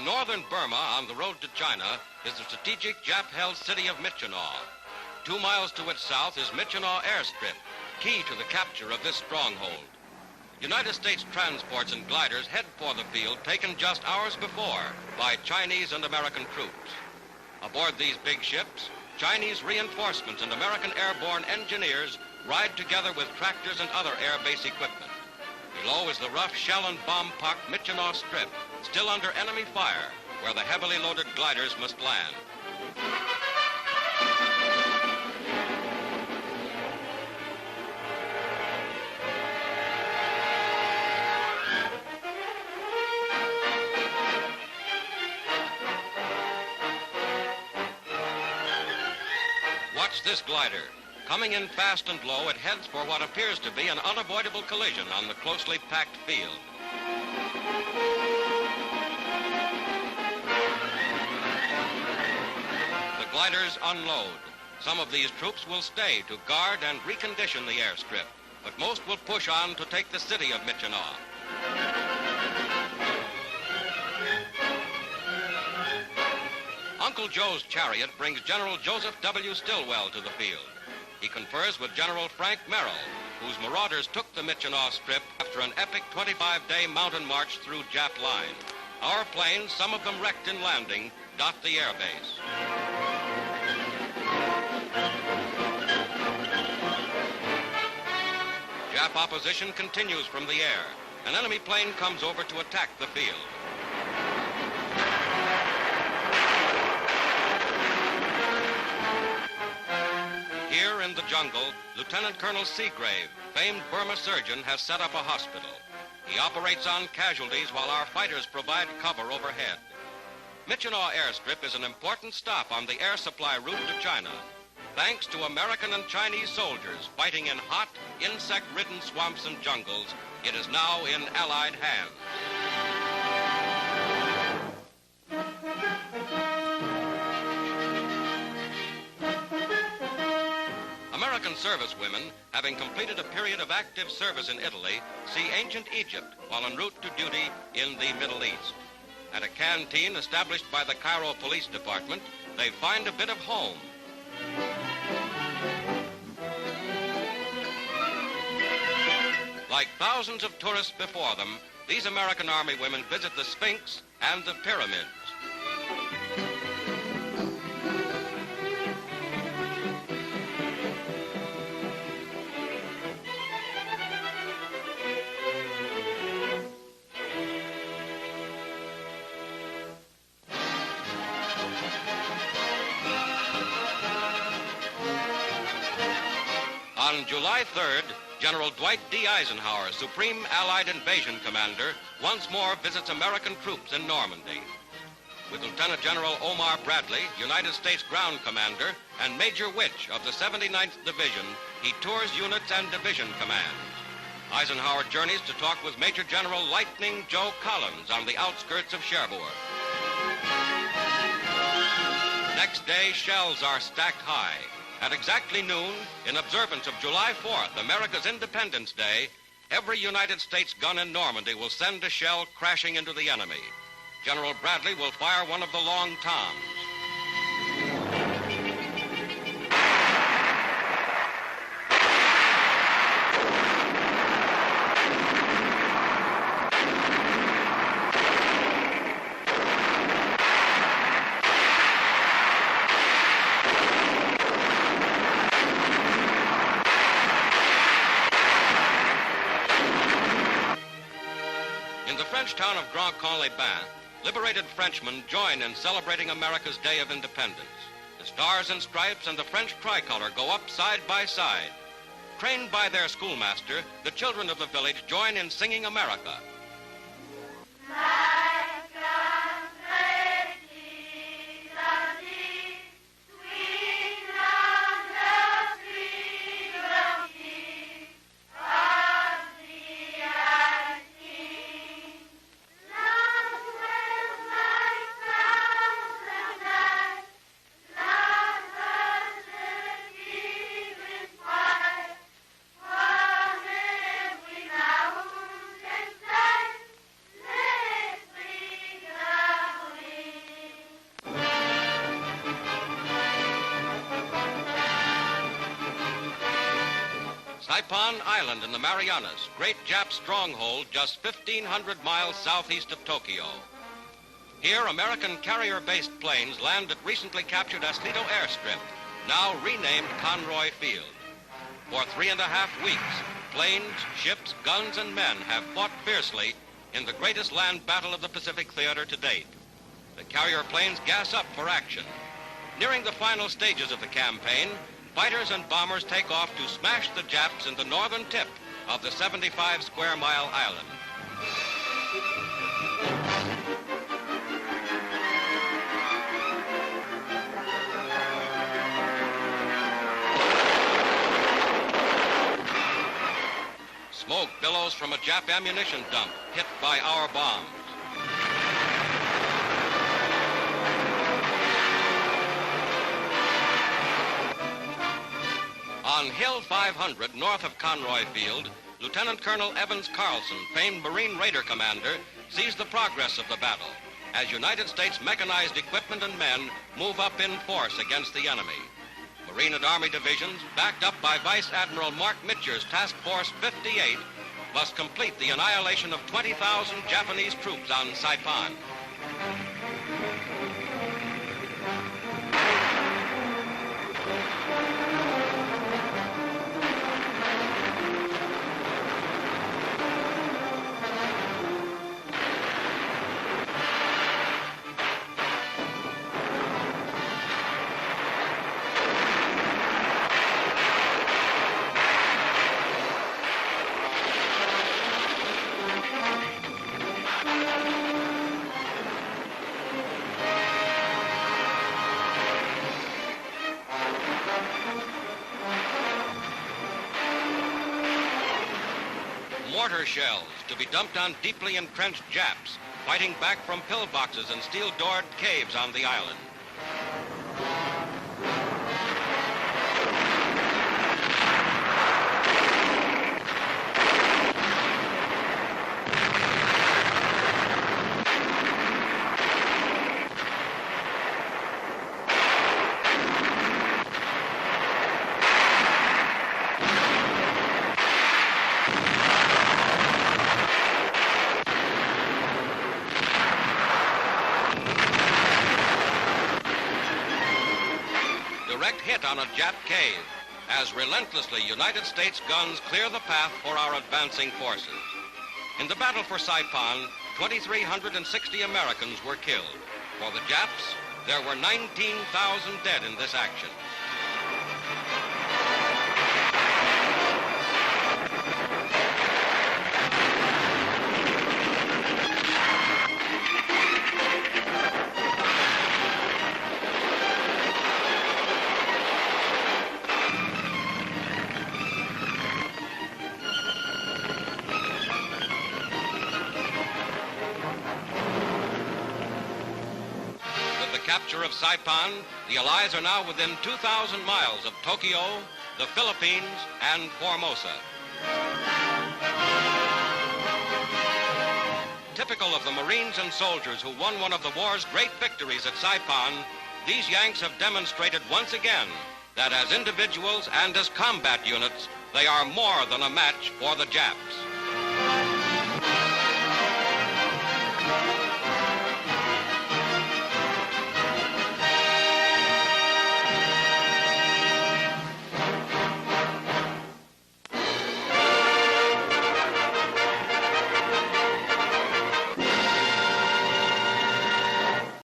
In northern Burma, on the road to China, is the strategic Jap-held city of Myitkyina. 2 miles to its south is Myitkyina airstrip, key to the capture of this stronghold. United States transports and gliders head for the field taken just hours before by Chinese and American troops. Aboard these big ships, Chinese reinforcements and American airborne engineers ride together with tractors and other air base equipment. Below is the rough shell and bomb-pocked Myitkyina strip, still under enemy fire, where the heavily loaded gliders must land. Watch this glider. Coming in fast and low, it heads for what appears to be an unavoidable collision on the closely packed field. The gliders unload. Some of these troops will stay to guard and recondition the airstrip, but most will push on to take the city of Myitkyina. Uncle Joe's chariot brings General Joseph W. Stilwell to the field. He confers with General Frank Merrill, whose marauders took the Myitkyina strip after an epic 25-day mountain march through Jap line. Our planes, some of them wrecked in landing, dot the airbase. Jap opposition continues from the air. An enemy plane comes over to attack the field. Here in the jungle, Lieutenant Colonel Seagrave, famed Burma surgeon, has set up a hospital. He operates on casualties while our fighters provide cover overhead. Myitkyina airstrip is an important stop on the air supply route to China. Thanks to American and Chinese soldiers fighting in hot, insect-ridden swamps and jungles, it is now in Allied hands. American servicewomen, having completed a period of active service in Italy, see ancient Egypt while en route to duty in the Middle East. At a canteen established by the Cairo Police Department, they find a bit of home. Like thousands of tourists before them, these American Army women visit the Sphinx and the pyramids. On July 3rd, General Dwight D. Eisenhower, Supreme Allied Invasion Commander, once more visits American troops in Normandy. With Lieutenant General Omar Bradley, United States Ground Commander, and Major Witch of the 79th Division, he tours units and division commands. Eisenhower journeys to talk with Major General Lightning Joe Collins on the outskirts of Cherbourg. Next day, shells are stacked high. At exactly noon, in observance of July 4th, America's Independence Day, every United States gun in Normandy will send a shell crashing into the enemy. General Bradley will fire one of the long toms. In the French town of Grand-Con-les-Bains, liberated Frenchmen join in celebrating America's Day of Independence. The Stars and Stripes and the French tricolor go up side by side. Trained by their schoolmaster, the children of the village join in singing America. Saipan Island in the Marianas, great Jap stronghold just 1,500 miles southeast of Tokyo. Here, American carrier-based planes land at recently captured Aslito airstrip, now renamed Conroy Field. For 3.5 weeks, planes, ships, guns, and men have fought fiercely in the greatest land battle of the Pacific theater to date. The carrier planes gas up for action. Nearing the final stages of the campaign, fighters and bombers take off to smash the Japs in the northern tip of the 75-square-mile island. Smoke billows from a Jap ammunition dump hit by our bombs. On Hill 500, north of Conroy Field, Lieutenant Colonel Evans Carlson, famed Marine Raider commander, sees the progress of the battle as United States mechanized equipment and men move up in force against the enemy. Marine and Army divisions, backed up by Vice Admiral Mark Mitcher's Task Force 58, must complete the annihilation of 20,000 Japanese troops on Saipan. Mortar shells to be dumped on deeply entrenched Japs, fighting back from pillboxes and steel-doored caves on the island. Direct hit on a Jap cave as relentlessly United States guns clear the path for our advancing forces. In the battle for Saipan, 2,360 Americans were killed. For the Japs, there were 19,000 dead in this action. Capture of Saipan, the Allies are now within 2,000 miles of Tokyo, the Philippines, and Formosa. Typical of the Marines and soldiers who won one of the war's great victories at Saipan, these Yanks have demonstrated once again that as individuals and as combat units, they are more than a match for the Japs.